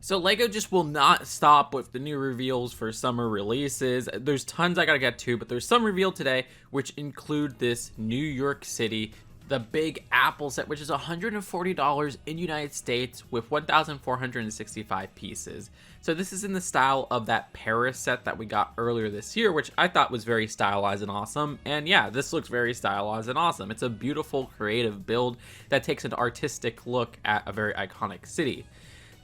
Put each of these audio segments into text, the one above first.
So LEGO just will not stop with the new reveals for summer releases. There's tons I gotta get to, but there's some revealed today, which include this New York City, the Big Apple set, which is $140 in United States with 1,465 pieces. So this is in the style of that Paris set that we got earlier this year, which I thought was very stylized and awesome. And yeah, this looks very stylized and awesome. It's a beautiful, creative build that takes an artistic look at a very iconic city.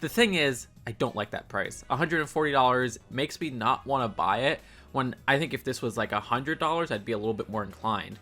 The thing is, I don't like that price. $140 makes me not want to buy it, when I think if this was like $100, I'd be a little bit more inclined.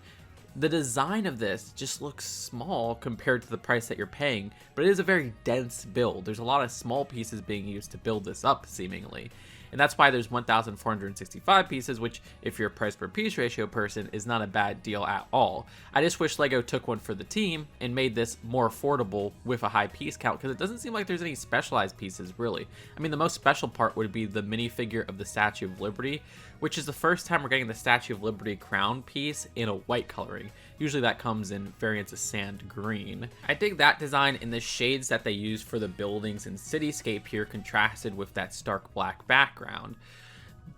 The design of this just looks small compared to the price that you're paying, but it is a very dense build. There's a lot of small pieces being used to build this up, seemingly. And that's why there's 1,465 pieces, which, if you're a price per piece ratio person, is not a bad deal at all. I just wish LEGO took one for the team and made this more affordable with a high piece count, because it doesn't seem like there's any specialized pieces, really. I mean, the most special part would be the minifigure of the Statue of Liberty, which is the first time we're getting the Statue of Liberty crown piece in a white coloring. Usually that comes in variants of sand green. I dig that design, in the shades that they used for the buildings and cityscape here contrasted with that stark black background.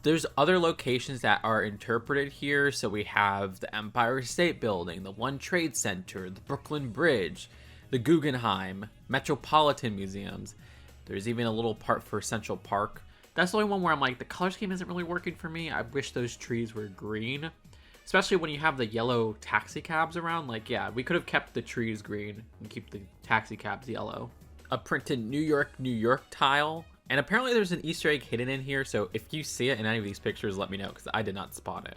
There's other locations that are interpreted here, so we have the Empire State Building, the One Trade Center, the Brooklyn Bridge, the Guggenheim, Metropolitan Museums. There's even a little part for Central Park. That's the only one where I'm like, the color scheme isn't really working for me. I wish those trees were green. Especially when you have the yellow taxi cabs around. Like, yeah, we could have kept the trees green and keep the taxi cabs yellow. A printed New York, New York tile. And apparently there's an Easter egg hidden in here, so if you see it in any of these pictures, let me know, because I did not spot it.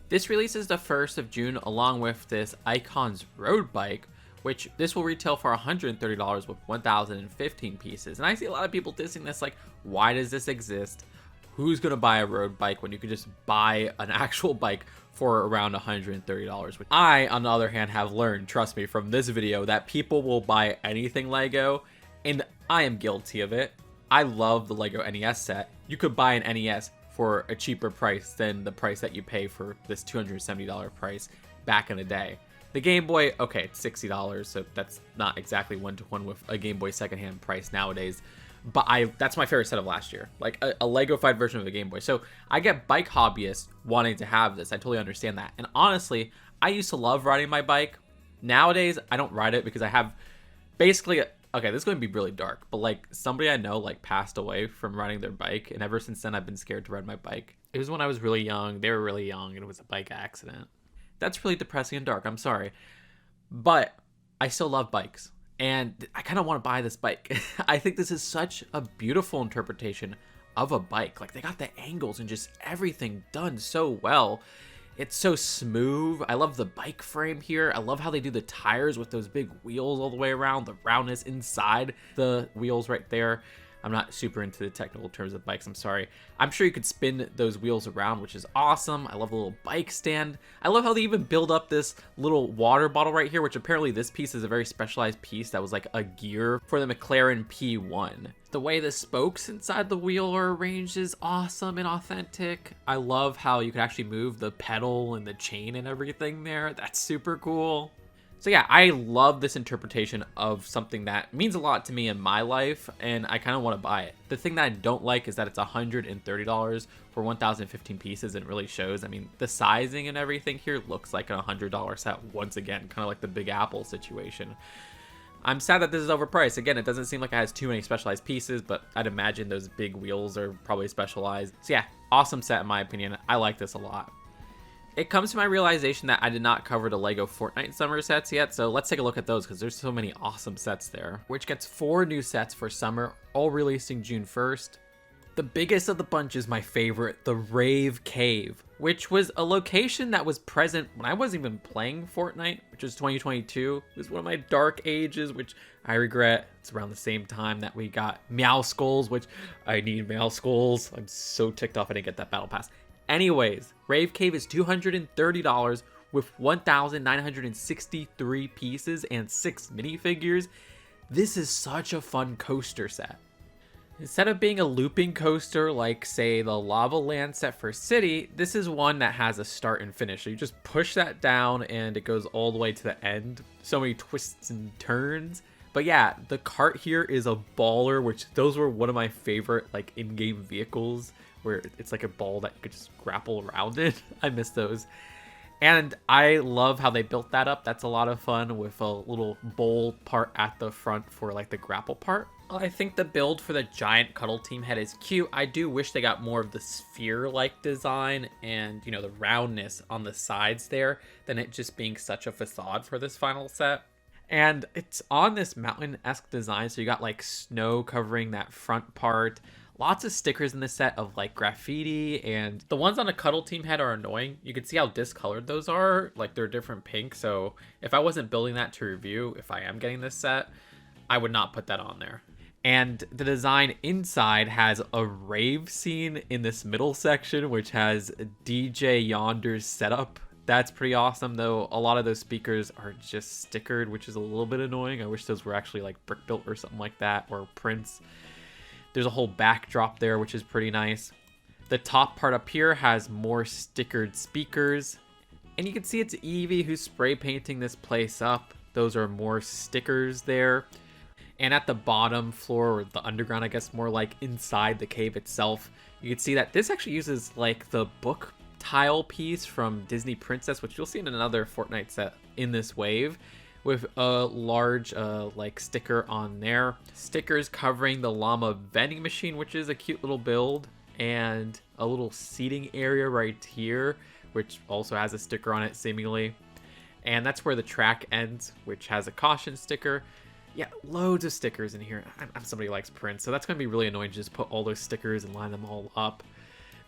This releases the 1st of June, along with this Icons road bike, which this will retail for $130 with 1,015 pieces. And I see a lot of people dissing this, like, why does this exist? Who's gonna buy a road bike when you could just buy an actual bike for around $130? Which I, on the other hand, have learned, trust me, from this video, that people will buy anything LEGO, and I am guilty of it. I love the LEGO NES set. You could buy an NES for a cheaper price than the price that you pay for this $270 price back in the day. The Game Boy, okay, it's $60, so that's not exactly one-to-one with a Game Boy secondhand price nowadays. But that's my favorite set of last year, like a Lego-fied version of the Game Boy. So I get bike hobbyists wanting to have this. I totally understand that. And honestly, I used to love riding my bike. Nowadays, I don't ride it because I have basically, okay, this is going to be really dark, but like somebody I know like passed away from riding their bike. And ever since then, I've been scared to ride my bike. It was when I was really young. They were really young and it was a bike accident. That's really depressing and dark. I'm sorry. But I still love bikes. And I kind of want to buy this bike. I think this is such a beautiful interpretation of a bike. Like, they got the angles and just everything done so well. It's so smooth. I love the bike frame here. I love how they do the tires with those big wheels all the way around, the roundness inside the wheels right there. I'm not super into the technical terms of bikes, I'm sorry. I'm sure you could spin those wheels around, which is awesome. I love the little bike stand. I love how they even build up this little water bottle right here, which apparently this piece is a very specialized piece that was like a gear for the McLaren P1. The way the spokes inside the wheel are arranged is awesome and authentic. I love how you can actually move the pedal and the chain and everything there. That's super cool. So yeah, I love this interpretation of something that means a lot to me in my life, and I kind of want to buy it. The thing that I don't like is that it's $130 for 1,015 pieces, and it really shows. I mean, the sizing and everything here looks like a $100 set once again, kind of like the Big Apple situation. I'm sad that this is overpriced. Again, it doesn't seem like it has too many specialized pieces, but I'd imagine those big wheels are probably specialized. So yeah, awesome set in my opinion. I like this a lot. It comes to my realization that I did not cover the LEGO Fortnite summer sets yet, so let's take a look at those because there's so many awesome sets there. Which gets 4 new sets for summer, all releasing June 1st. The biggest of the bunch is my favorite, the Rave Cave, which was a location that was present when I wasn't even playing Fortnite, which was 2022. It was one of my dark ages, which I regret. It's around the same time that we got Meow Skulls, which I need Meow Skulls. I'm so ticked off I didn't get that battle pass. Anyways, Rave Cave is $230 with 1,963 pieces and 6 minifigures. This is such a fun coaster set. Instead of being a looping coaster like, say, the Lava Land set for City, this is one that has a start and finish. So you just push that down and it goes all the way to the end. So many twists and turns. But yeah, the cart here is a baller, which those were one of my favorite like in-game vehicles, where it's like a ball that you could just grapple around it. I miss those. And I love how they built that up. That's a lot of fun with a little bowl part at the front for like the grapple part. I think the build for the giant cuddle team head is cute. I do wish they got more of the sphere-like design and, you know, the roundness on the sides there than it just being such a facade for this final set. And it's on this mountain-esque design, so you got like snow covering that front part. Lots of stickers in this set of like graffiti, and the ones on a cuddle team head are annoying. You can see how discolored those are, like they're different pink. So if I wasn't building that to review, if I am getting this set, I would not put that on there. And the design inside has a rave scene in this middle section, which has DJ Yonder's setup. That's pretty awesome, though. A lot of those speakers are just stickered, which is a little bit annoying. I wish those were actually like brick built or something like that, or prints. There's a whole backdrop there, which is pretty nice. The top part up here has more stickered speakers. And you can see it's Evie who's spray painting this place up. Those are more stickers there. And at the bottom floor, or the underground, I guess more like inside the cave itself, you can see that this actually uses like the book tile piece from Disney Princess, which you'll see in another Fortnite set in this wave, with a large like sticker on there. Stickers covering the llama vending machine, which is a cute little build, and a little seating area right here, which also has a sticker on it seemingly. And that's where the track ends, which has a caution sticker. Yeah, loads of stickers in here. I'm somebody who likes prints, so that's going to be really annoying to just put all those stickers and line them all up.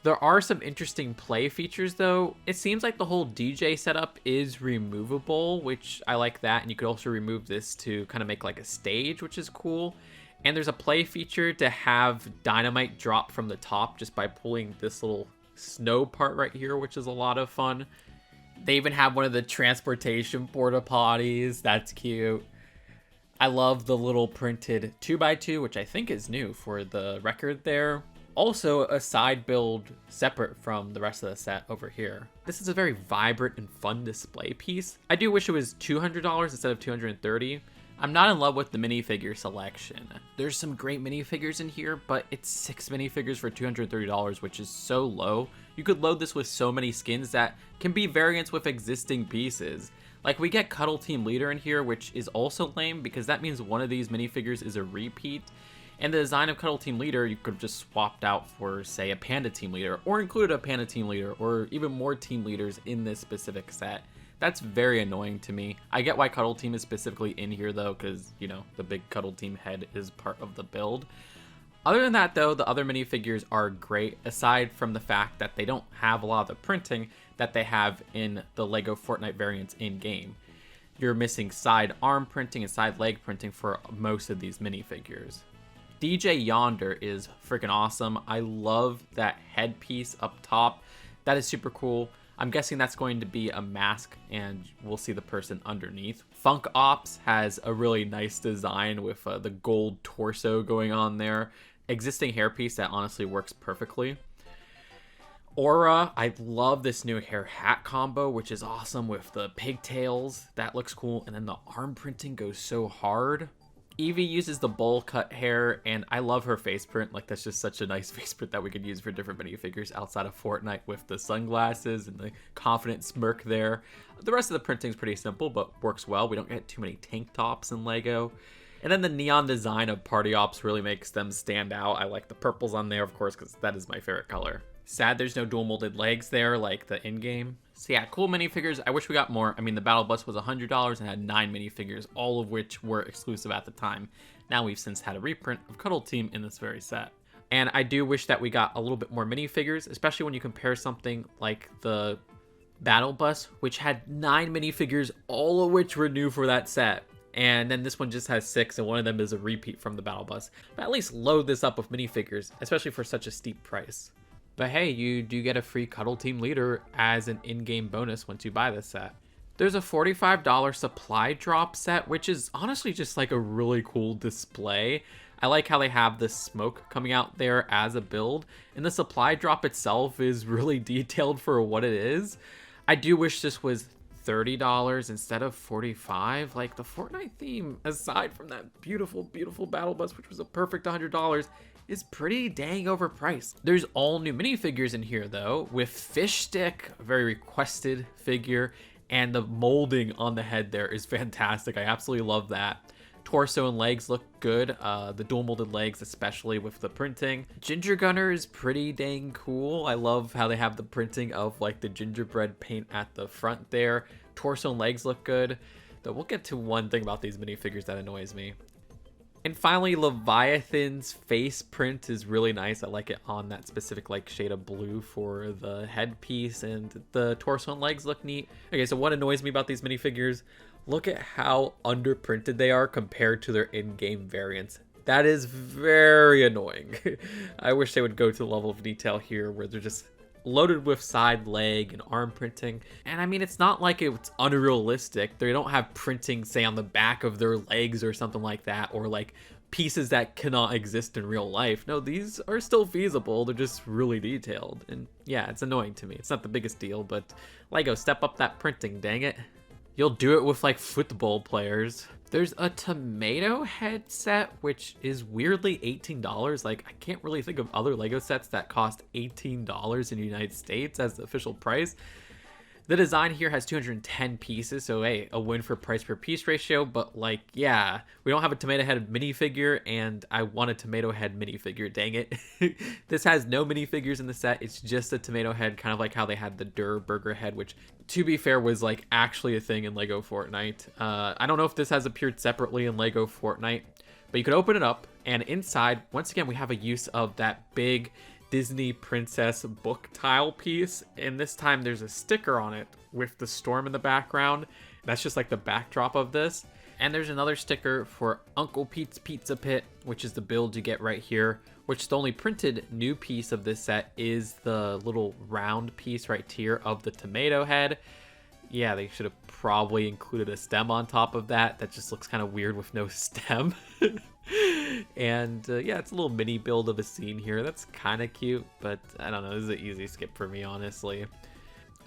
There are some interesting play features, though. It seems like the whole DJ setup is removable, which I like that. And you could also remove this to kind of make like a stage, which is cool. And there's a play feature to have dynamite drop from the top just by pulling this little snow part right here, which is a lot of fun. They even have one of the transportation porta potties. That's cute. I love the little printed 2x2, which I think is new for the record there. Also, a side build separate from the rest of the set over here. This is a very vibrant and fun display piece. I do wish it was $200 instead of $230. I'm not in love with the minifigure selection. There's some great minifigures in here, but it's 6 minifigures for $230, which is so low. You could load this with so many skins that can be variants with existing pieces. Like, we get Cuddle Team Leader in here, which is also lame because that means one of these minifigures is a repeat. And the design of Cuddle Team Leader, you could have just swapped out for, say, a Panda Team Leader, or included a Panda Team Leader, or even more Team Leaders in this specific set. That's very annoying to me. I get why Cuddle Team is specifically in here, though, because, you know, the big Cuddle Team head is part of the build. Other than that, though, the other minifigures are great, aside from the fact that they don't have a lot of the printing that they have in the LEGO Fortnite variants in-game. You're missing side arm printing and side leg printing for most of these minifigures. DJ Yonder is freaking awesome. I love that headpiece up top. That is super cool. I'm guessing that's going to be a mask, and we'll see the person underneath. Funk Ops has a really nice design with the gold torso going on there. Existing hairpiece that honestly works perfectly. Aura, I love this new hair hat combo, which is awesome with the pigtails. That looks cool. And then the arm printing goes so hard. Evie uses the bowl cut hair, and I love her face print. Like, that's just such a nice face print that we could use for different minifigures outside of Fortnite, with the sunglasses and the confident smirk there. The rest of the printing is pretty simple, but works well. We don't get too many tank tops in LEGO. And then the neon design of Party Ops really makes them stand out. I like the purples on there, of course, because that is my favorite color. Sad there's no dual molded legs there like the in-game. So yeah, cool minifigures. I wish we got more. I mean, the Battle Bus was $100 and had 9 minifigures, all of which were exclusive at the time. Now we've since had a reprint of Cuddle Team in this very set. And I do wish that we got a little bit more minifigures, especially when you compare something like the Battle Bus, which had 9 minifigures, all of which were new for that set. And then this one just has 6, and one of them is a repeat from the Battle Bus. But at least load this up with minifigures, especially for such a steep price. But hey, you do get a free Cuddle Team Leader as an in-game bonus once you buy this set. There's a $45 supply drop set, which is honestly just like a really cool display. I like how they have the smoke coming out there as a build, and the supply drop itself is really detailed for what it is. I do wish this was $30 instead of $45. Like, the Fortnite theme, aside from that beautiful, beautiful battle bus, which was a perfect $100, is pretty dang overpriced. There's all new minifigures in here though, with Fish Stick, a very requested figure, and the molding on the head there is fantastic. I absolutely love that. Torso and legs look good, the dual molded legs especially with the printing. Ginger Gunner is pretty dang cool. I love how they have the printing of like the gingerbread paint at the front there. Torso and legs look good, though we'll get to one thing about these minifigures that annoys me. And finally, Leviathan's face print is really nice. I like it on that specific like shade of blue for the headpiece, and the torso and legs look neat. Okay, so what annoys me about these minifigures? Look at how underprinted they are compared to their in-game variants. That is very annoying. I wish they would go to the level of detail here where they're just loaded with side leg and arm printing. And I mean, it's not like it's unrealistic. They don't have printing, say, on the back of their legs or something like that, or like pieces that cannot exist in real life. No, these are still feasible. They're just really detailed. And yeah, it's annoying to me. It's not the biggest deal, but LEGO, step up that printing, dang it. You'll do it with like football players. There's a Tomatohead set, which is weirdly $18. Like, I can't really think of other LEGO sets that cost $18 in the United States as the official price. The design here has 210 pieces, so hey, a win for price per piece ratio, but like, yeah, we don't have a Tomatohead minifigure, and I want a Tomatohead minifigure, dang it. This has no minifigures in the set, it's just a Tomatohead, kind of like how they had the Durr Burger head, which, to be fair, was like actually a thing in LEGO Fortnite. I don't know if this has appeared separately in LEGO Fortnite, but you could open it up, and inside, once again, we have a use of that big Disney princess book tile piece, and this time there's a sticker on it with the storm in the background. That's just like the backdrop of this. And there's another sticker for Uncle Pete's Pizza Pit, which is the build you get right here, which the only printed new piece of this set is the little round piece right here of the Tomatohead. Yeah, they should have probably included a stem on top of that. That just looks kind of weird with no stem. And yeah, it's a little mini build of a scene here. That's kind of cute, but I don't know. This is an easy skip for me, honestly.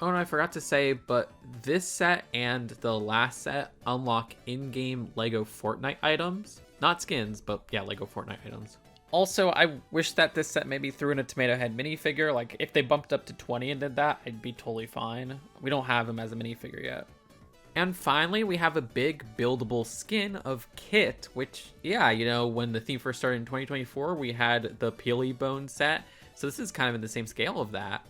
Oh, and I forgot to say, but this set and the last set unlock in-game LEGO Fortnite items. Not skins, but yeah, LEGO Fortnite items. Also, I wish that this set maybe threw in a Tomatohead minifigure. Like, if they bumped up to 20 and did that, I'd be totally fine. We don't have him as a minifigure yet. And finally, we have a big buildable skin of KIT, which, yeah, you know, when the theme first started in 2024, we had the Peely Bone set. So this is kind of in the same scale of that.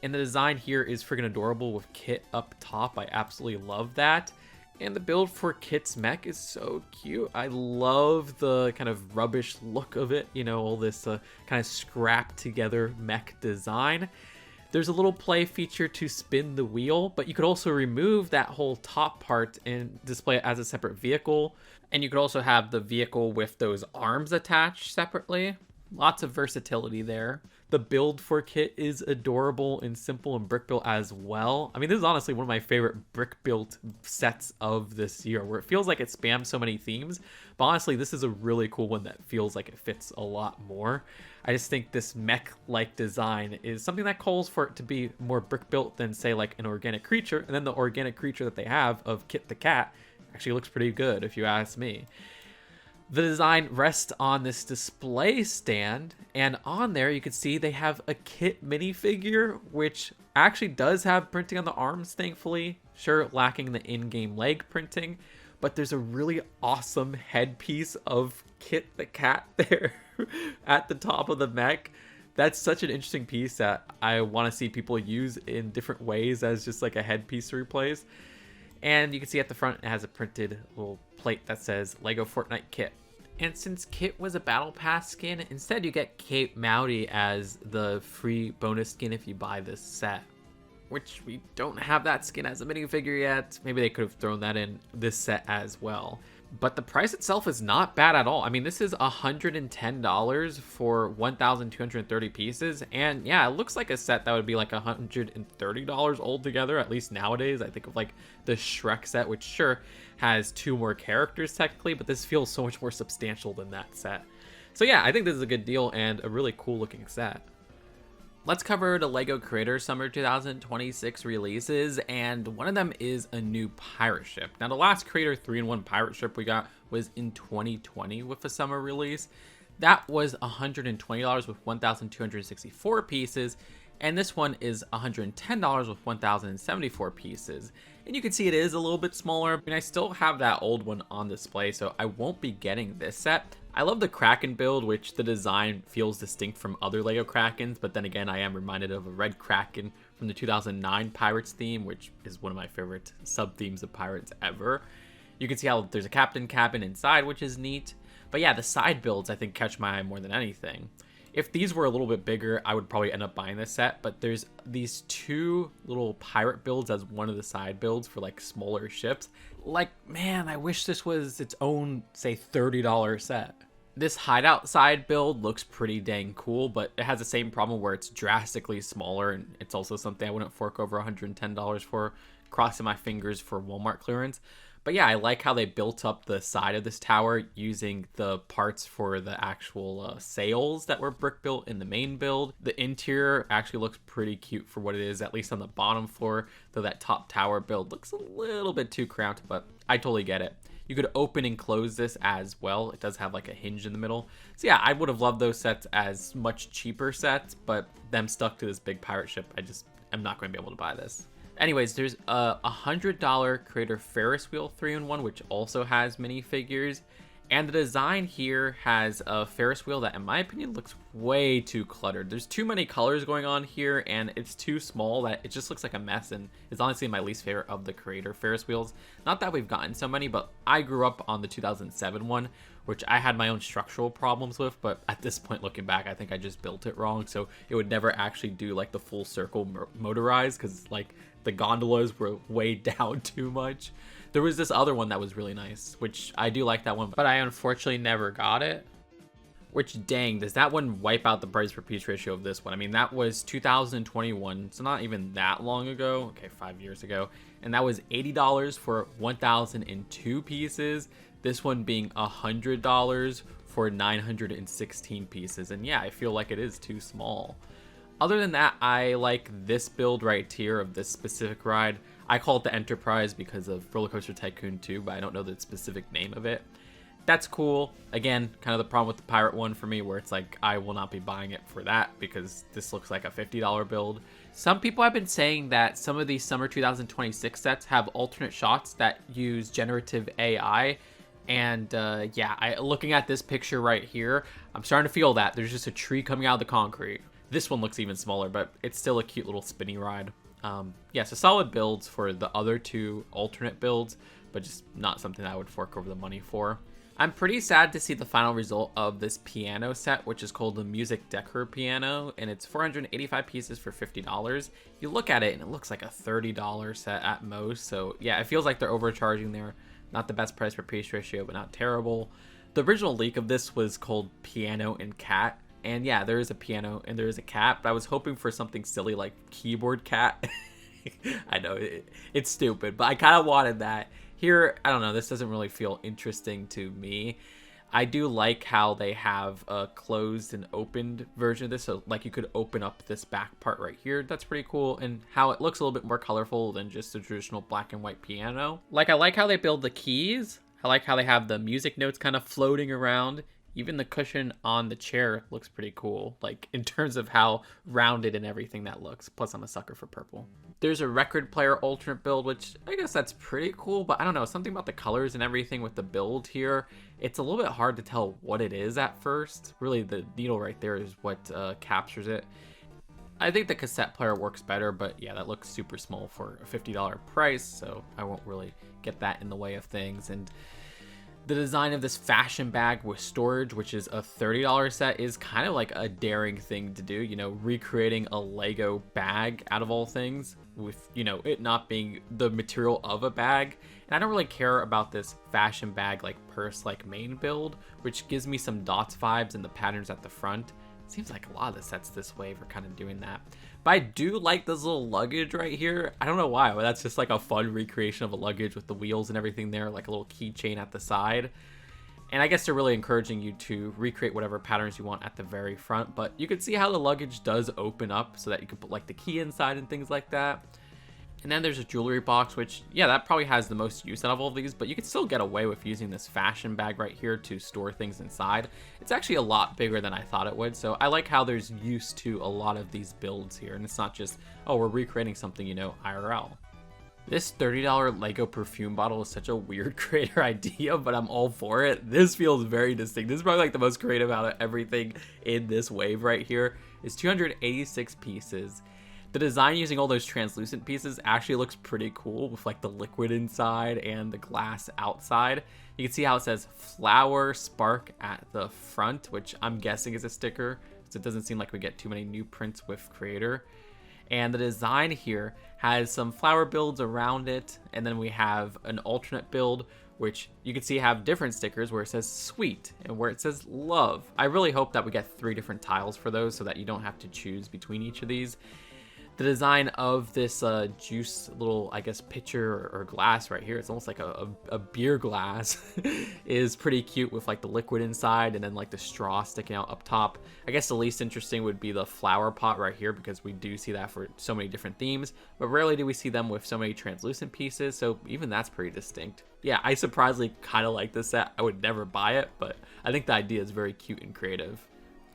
And the design here is freaking adorable with KIT up top. I absolutely love that. And the build for KIT's mech is so cute. I love the kind of rubbish look of it. You know, all this kind of scrapped together mech design. There's a little play feature to spin the wheel, but you could also remove that whole top part and display it as a separate vehicle. And you could also have the vehicle with those arms attached separately. Lots of versatility there. The build for KIT is adorable and simple and brick built as well. I mean, this is honestly one of my favorite brick built sets of this year, where it feels like it spams so many themes. But honestly, this is a really cool one that feels like it fits a lot more. I just think this mech-like design is something that calls for it to be more brick built than, say, like an organic creature. And then the organic creature that they have of KIT the cat actually looks pretty good, if you ask me. The design rests on this display stand, and on there you can see they have a KIT minifigure, which actually does have printing on the arms, thankfully. Sure, lacking the in-game leg printing, but there's a really awesome headpiece of KIT the cat there at the top of the mech. That's such an interesting piece that I want to see people use in different ways as just like a headpiece to replace. And you can see at the front it has a printed little plate that says LEGO Fortnite KIT. And since KIT was a Battle Pass skin, instead you get Cape Mowdy as the free bonus skin if you buy this set. Which we don't have that skin as a minifigure yet. Maybe they could have thrown that in this set as well. But the price itself is not bad at all. I mean, this is $110 for 1,230 pieces. And yeah, it looks like a set that would be like $130 altogether, at least nowadays. I think of like the Shrek set, which sure has 2 more characters technically, but this feels so much more substantial than that set. So yeah, I think this is a good deal and a really cool looking set. Let's cover the LEGO Creator Summer 2026 releases, and one of them is a new pirate ship. Now, the last Creator 3-in-1 pirate ship we got was in 2020 with a summer release. That was $120 with 1,264 pieces, and this one is $110 with 1,074 pieces. And you can see it is a little bit smaller. I mean, I still have that old one on display, so I won't be getting this set. I love the Kraken build, which the design feels distinct from other LEGO Krakens, but then again, I am reminded of a red Kraken from the 2009 Pirates theme, which is one of my favorite sub-themes of Pirates ever. You can see how there's a captain cabin inside, which is neat. But yeah, the side builds, I think, catch my eye more than anything. If these were a little bit bigger, I would probably end up buying this set, but there's these two little pirate builds as one of the side builds for like smaller ships. Like, man, I wish this was its own, say, $30 set. This hideout side build looks pretty dang cool, but it has the same problem where it's drastically smaller, and it's also something I wouldn't fork over $110 for, crossing my fingers for Walmart clearance. But yeah, I like how they built up the side of this tower using the parts for the actual sails that were brick built in the main build. The interior actually looks pretty cute for what it is, at least on the bottom floor, though that top tower build looks a little bit too cramped, but I totally get it. You could open and close this as well. It does have like a hinge in the middle. So yeah, I would have loved those sets as much cheaper sets, but them stuck to this big pirate ship, I'm not going to be able to buy this. Anyways, there's a $100 Creator Ferris wheel 3-in-1, which also has minifigures. And the design here has a Ferris wheel that, in my opinion, looks way too cluttered. There's too many colors going on here, and it's too small that it just looks like a mess, and it's honestly my least favorite of the Creator Ferris wheels. Not that we've gotten so many, but I grew up on the 2007 one, which I had my own structural problems with, but at this point, looking back, I think I just built it wrong, so it would never actually do like the full circle motorized, because like the gondolas were way down too much. There was this other one that was really nice, which I do like that one, but I unfortunately never got it. Which, dang, does that one wipe out the price per piece ratio of this one? I mean, that was 2021, so not even that long ago. Okay, 5 years ago. And that was $80 for 1,002 pieces. This one being $100 for 916 pieces. And yeah, I feel like it is too small. Other than that, I like this build right here of this specific ride. I call it the Enterprise because of Roller Coaster Tycoon 2, but I don't know the specific name of it. That's cool. Again, kind of the problem with the pirate one for me, where it's like I will not be buying it for that because this looks like a $50 build. Some people have been saying that some of these summer 2026 sets have alternate shots that use generative AI. And yeah, looking at this picture right here, I'm starting to feel that. There's just a tree coming out of the concrete. This one looks even smaller, but it's still a cute little spinny ride. Yeah, so solid builds for the other two alternate builds, but just not something I would fork over the money for. I'm pretty sad to see the final result of this piano set, which is called the Music Décor piano, and it's 485 pieces for $50. You look at it and it looks like a $30 set at most, so yeah, it feels like they're overcharging there. Not the best price per piece ratio, but not terrible. The original leak of this was called Piano and Cat, and yeah, there is a piano and there is a cat, but I was hoping for something silly like Keyboard Cat. I know, it's stupid, but I kind of wanted that. Here, I don't know, this doesn't really feel interesting to me. I do like how they have a closed and opened version of this, so like you could open up this back part right here. That's pretty cool, and how it looks a little bit more colorful than just a traditional black and white piano. Like, I like how they build the keys. I like how they have the music notes kind of floating around. Even the cushion on the chair looks pretty cool, like in terms of how rounded and everything that looks. Plus, I'm a sucker for purple. There's a record player alternate build, which I guess that's pretty cool, but I don't know, something about the colors and everything with the build here, it's a little bit hard to tell what it is at first. Really, the needle right there is what captures it. I think the cassette player works better, but yeah, that looks super small for a $50 price, so I won't really get that in the way of things. And the design of this fashion bag with storage, which is a $30 set, is kind of like a daring thing to do, you know, recreating a Lego bag out of all things with, you know, it not being the material of a bag. And I don't really care about this fashion bag like purse like main build, which gives me some dots vibes and the patterns at the front. Seems like a lot of the sets this wave are kind of doing that. But I do like this little luggage right here. I don't know why, but that's just like a fun recreation of a luggage with the wheels and everything there, like a little keychain at the side. And I guess they're really encouraging you to recreate whatever patterns you want at the very front. But you can see how the luggage does open up so that you can put like the key inside and things like that. And then there's a jewelry box, which, yeah, that probably has the most use out of all of these, but you can still get away with using this fashion bag right here to store things inside. It's actually a lot bigger than I thought it would, so I like how there's use to a lot of these builds here, and it's not just, oh, we're recreating something, you know, IRL. This $30 LEGO perfume bottle is such a weird creator idea, but I'm all for it. This feels very distinct. This is probably like the most creative out of everything in this wave right here. It's 286 pieces. The design using all those translucent pieces actually looks pretty cool with like the liquid inside and the glass outside. You can see how it says flower spark at the front, which I'm guessing is a sticker, so it doesn't seem like we get too many new prints with creator. And the design here has some flower builds around it, and then we have an alternate build which you can see have different stickers where it says sweet and where it says love. I really hope that we get 3 different tiles for those so that you don't have to choose between each of these. The design of this juice little, I guess, pitcher or glass right here, it's almost like a beer glass, is pretty cute with like the liquid inside and then like the straw sticking out up top. I guess the least interesting would be the flower pot right here because we do see that for so many different themes, but rarely do we see them with so many translucent pieces, so even that's pretty distinct. Yeah, I surprisingly kind of like this set. I would never buy it, but I think the idea is very cute and creative.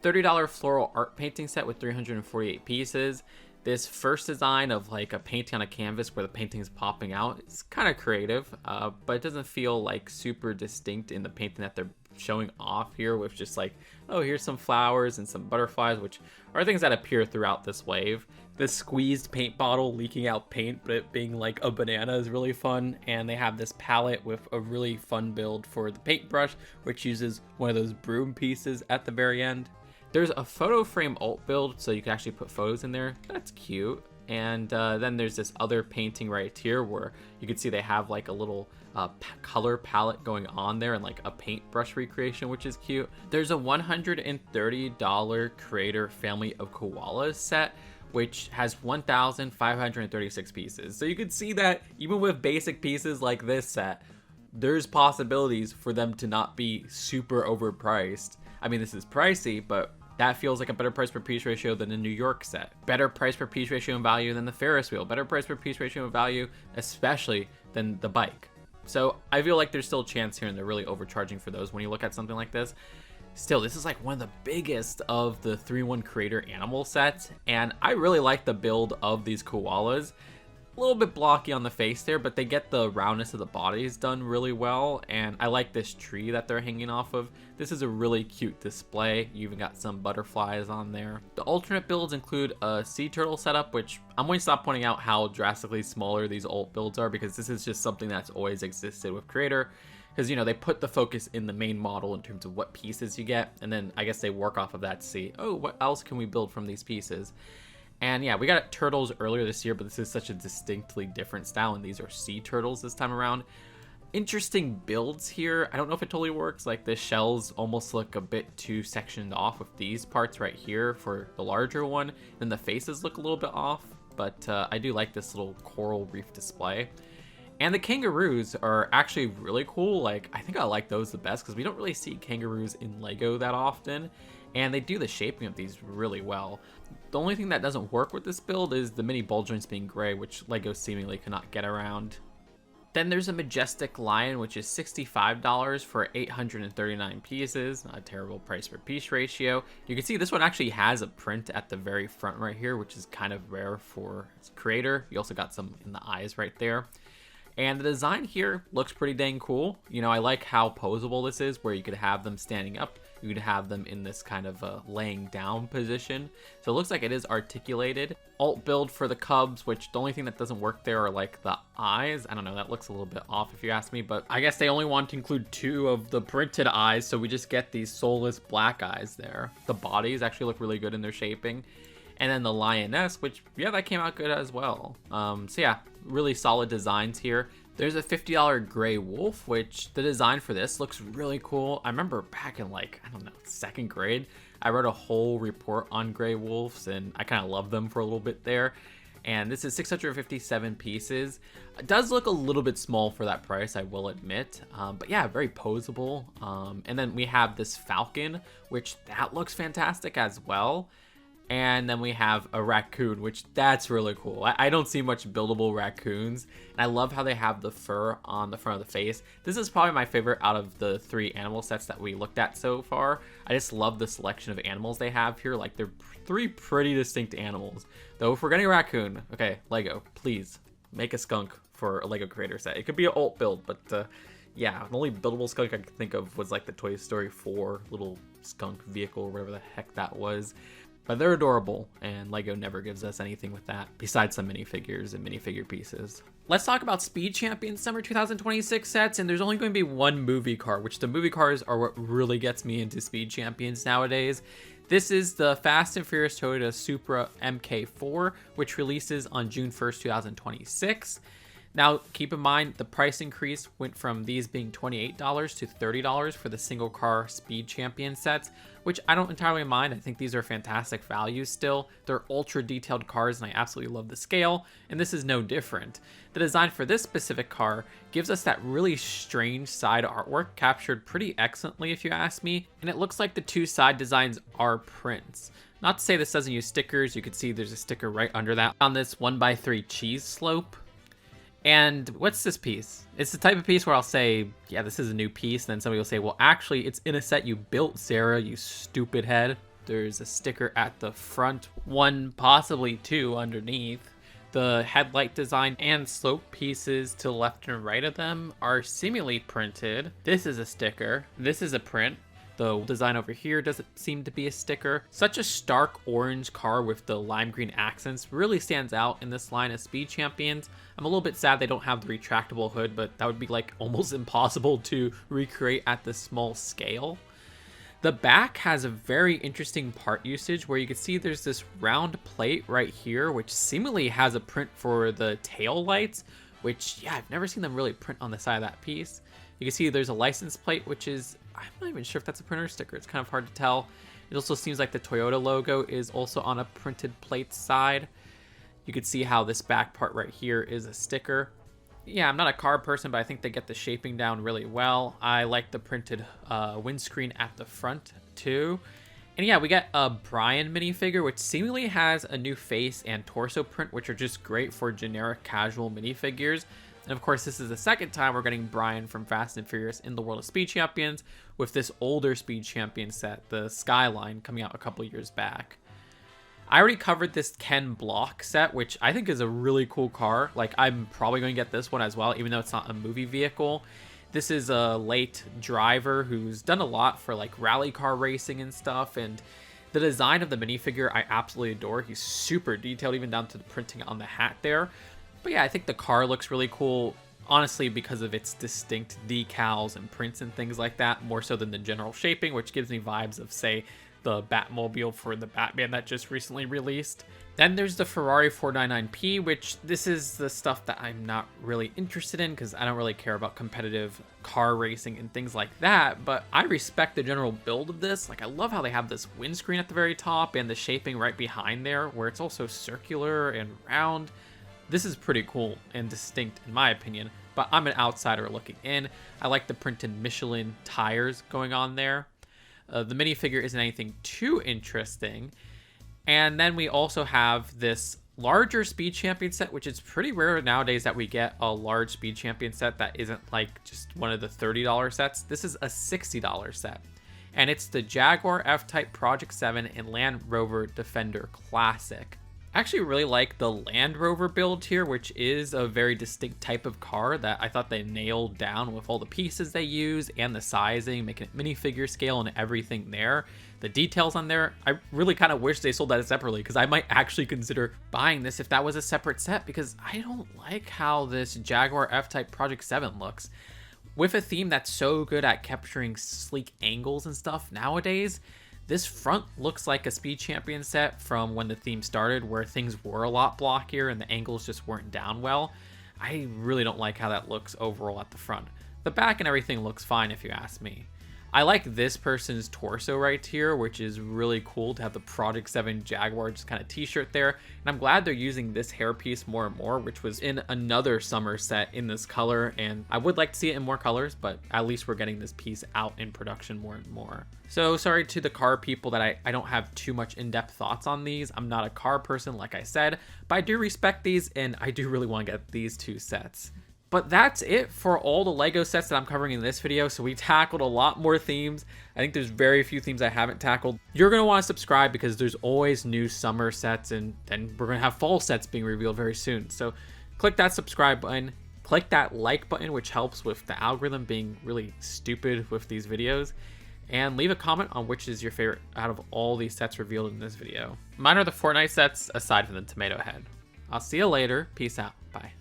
$30 floral art painting set with 348 pieces. This first design of like a painting on a canvas where the painting is popping out, it's kind of creative, but it doesn't feel like super distinct in the painting that they're showing off here with just like, oh, here's some flowers and some butterflies, which are things that appear throughout this wave. This squeezed paint bottle leaking out paint, but it being like a banana is really fun. And they have this palette with a really fun build for the paintbrush, which uses one of those broom pieces at the very end. There's a photo frame alt build, so you can actually put photos in there. That's cute. And then there's this other painting right here where you can see they have like a little color palette going on there and like a paintbrush recreation, which is cute. There's a $130 creator family of koalas set, which has 1,536 pieces. So you can see that even with basic pieces like this set, there's possibilities for them to not be super overpriced. I mean, this is pricey, but that feels like a better price per piece ratio than the New York set. Better price per piece ratio and value than the Ferris wheel. Better price per piece ratio and value, especially than the bike. So I feel like there's still a chance here and they're really overcharging for those when you look at something like this. Still, this is like one of the biggest of the 3-in-1 creator animal sets, and I really like the build of these koalas. A little bit blocky on the face there, but they get the roundness of the bodies done really well, and I like this tree that they're hanging off of. This is a really cute display. You even got some butterflies on there. The alternate builds include a sea turtle setup, which I'm going to stop pointing out how drastically smaller these alt builds are because this is just something that's always existed with Creator. Because, you know, they put the focus in the main model in terms of what pieces you get, and then I guess they work off of that to see, oh, what else can we build from these pieces? And yeah, we got turtles earlier this year, but this is such a distinctly different style, and these are sea turtles this time around. Interesting builds here. I don't know if it totally works. Like the shells almost look a bit too sectioned off with these parts right here for the larger one. Then the faces look a little bit off, but I do like this little coral reef display. And the kangaroos are actually really cool. Like, I think I like those the best because we don't really see kangaroos in LEGO that often. And they do the shaping of these really well. The only thing that doesn't work with this build is the mini ball joints being gray, which LEGO seemingly cannot get around. Then there's a Majestic lion, which is $65 for 839 pieces. Not a terrible price per piece ratio. You can see this one actually has a print at the very front right here, which is kind of rare for its creator. You also got some in the eyes right there. And the design here looks pretty dang cool. You know, I like how posable this is, where you could have them standing up. You could have them in this kind of laying down position. So it looks like it is articulated. Alt build for the cubs, which the only thing that doesn't work there are like the eyes. I don't know, that looks a little bit off if you ask me, but I guess they only want to include 2 of the printed eyes, so we just get these soulless black eyes there. The bodies actually look really good in their shaping. And then the lioness, which, yeah, that came out good as well. So yeah, really solid designs here. There's a $50 gray wolf, which the design for this looks really cool. I remember back in like, I don't know, 2nd grade, I wrote a whole report on gray wolves and I kind of loved them for a little bit there. and this is 657 pieces. It does look a little bit small for that price, I will admit, but yeah, very posable. And then we have this Falcon, which that looks fantastic as well. And then we have a raccoon, which that's really cool. I don't see much buildable raccoons. And I love how they have the fur on the front of the face. This is probably my favorite out of the 3 animal sets that we looked at so far. I just love the selection of animals they have here. Like, they're 3 pretty distinct animals. Though if we're getting a raccoon, okay, Lego, please make a skunk for a Lego creator set. It could be an alt build, but yeah, the only buildable skunk I could think of was like the Toy Story 4 little skunk vehicle, or whatever the heck that was. But they're adorable, and LEGO never gives us anything with that, besides some minifigures and minifigure pieces. Let's talk about Speed Champions Summer 2026 sets, and there's only going to be one movie car, which the movie cars are what really gets me into Speed Champions nowadays. This is the Fast and Furious Toyota Supra MK4, which releases on June 1st, 2026. Now, keep in mind, the price increase went from these being $28 to $30 for the single car Speed Champion sets, which I don't entirely mind. I think these are fantastic values still. They're ultra detailed cars, and I absolutely love the scale, and this is no different. The design for this specific car gives us that really strange side artwork, captured pretty excellently if you ask me, and it looks like the 2 side designs are prints. Not to say this doesn't use stickers. You can see there's a sticker right under that on this 1x3 cheese slope. And what's this piece? It's the type of piece where I'll say, yeah, this is a new piece. And then somebody will say, well, actually, it's in a set you built, Sarah, you stupid head. There's a sticker at the front, 1, possibly 2 underneath. The headlight design and slope pieces to the left and right of them are seemingly printed. This is a sticker. This is a print. The design over here doesn't seem to be a sticker. Such a stark orange car with the lime green accents really stands out in this line of Speed Champions. I'm a little bit sad they don't have the retractable hood, but that would be like almost impossible to recreate at this small scale. The back has a very interesting part usage where you can see there's this round plate right here, which seemingly has a print for the tail lights, which, yeah, I've never seen them really print on the side of that piece. You can see there's a license plate, which is, I'm not even sure if that's a printer sticker. It's kind of hard to tell. It also seems like the Toyota logo is also on a printed plate side. You can see how this back part right here is a sticker. Yeah, I'm not a car person, but I think they get the shaping down really well. I like the printed windscreen at the front too. And yeah, we get a Brian minifigure, which seemingly has a new face and torso print, which are just great for generic casual minifigures. And of course, this is the second time we're getting Brian from Fast and Furious in the world of Speed Champions with this older Speed Champion set, the Skyline, coming out a couple years back. I already covered this Ken Block set, which I think is a really cool car. Like, I'm probably going to get this one as well, even though it's not a movie vehicle. This is a late driver who's done a lot for like rally car racing and stuff, and the design of the minifigure I absolutely adore. He's super detailed, even down to the printing on the hat there. But yeah, I think the car looks really cool, honestly, because of its distinct decals and prints and things like that, more so than the general shaping, which gives me vibes of, say, the Batmobile for the Batman that just recently released. Then there's the Ferrari 499P, which this is the stuff that I'm not really interested in because I don't really care about competitive car racing and things like that, but I respect the general build of this. Like, I love how they have this windscreen at the very top and the shaping right behind there, where it's also circular and round. This is pretty cool and distinct in my opinion, but I'm an outsider looking in. I like the printed Michelin tires going on there. The minifigure isn't anything too interesting. And then we also have this larger Speed Champion set, which is pretty rare nowadays that we get a large Speed Champion set that isn't like just one of the $30 sets. This is a $60 set. And it's the Jaguar F-Type Project 7 and Land Rover Defender Classic. I actually really like the Land Rover build here, which is a very distinct type of car that I thought they nailed down with all the pieces they use and the sizing, making it minifigure scale and everything there. The details on there, I really kind of wish they sold that separately because I might actually consider buying this if that was a separate set, because I don't like how this Jaguar F-Type Project 7 looks. With a theme that's so good at capturing sleek angles and stuff nowadays, this front looks like a Speed Champion set from when the theme started, where things were a lot blockier and the angles just weren't down well. I really don't like how that looks overall at the front. The back and everything looks fine if you ask me. I like this person's torso right here, which is really cool to have the Project 7 Jaguar just kind of t-shirt there. And I'm glad they're using this hairpiece more and more, which was in another summer set in this color. And I would like to see it in more colors, but at least we're getting this piece out in production more and more. So sorry to the car people that I don't have too much in-depth thoughts on these. I'm not a car person, like I said, but I do respect these and I do really want to get these two sets. But that's it for all the LEGO sets that I'm covering in this video. So we tackled a lot more themes. I think there's very few themes I haven't tackled. You're going to want to subscribe because there's always new summer sets, and then we're going to have fall sets being revealed very soon. So click that subscribe button, click that like button, which helps with the algorithm being really stupid with these videos, and leave a comment on which is your favorite out of all these sets revealed in this video. Mine are the Fortnite sets aside from the Tomatohead. I'll see you later. Peace out. Bye.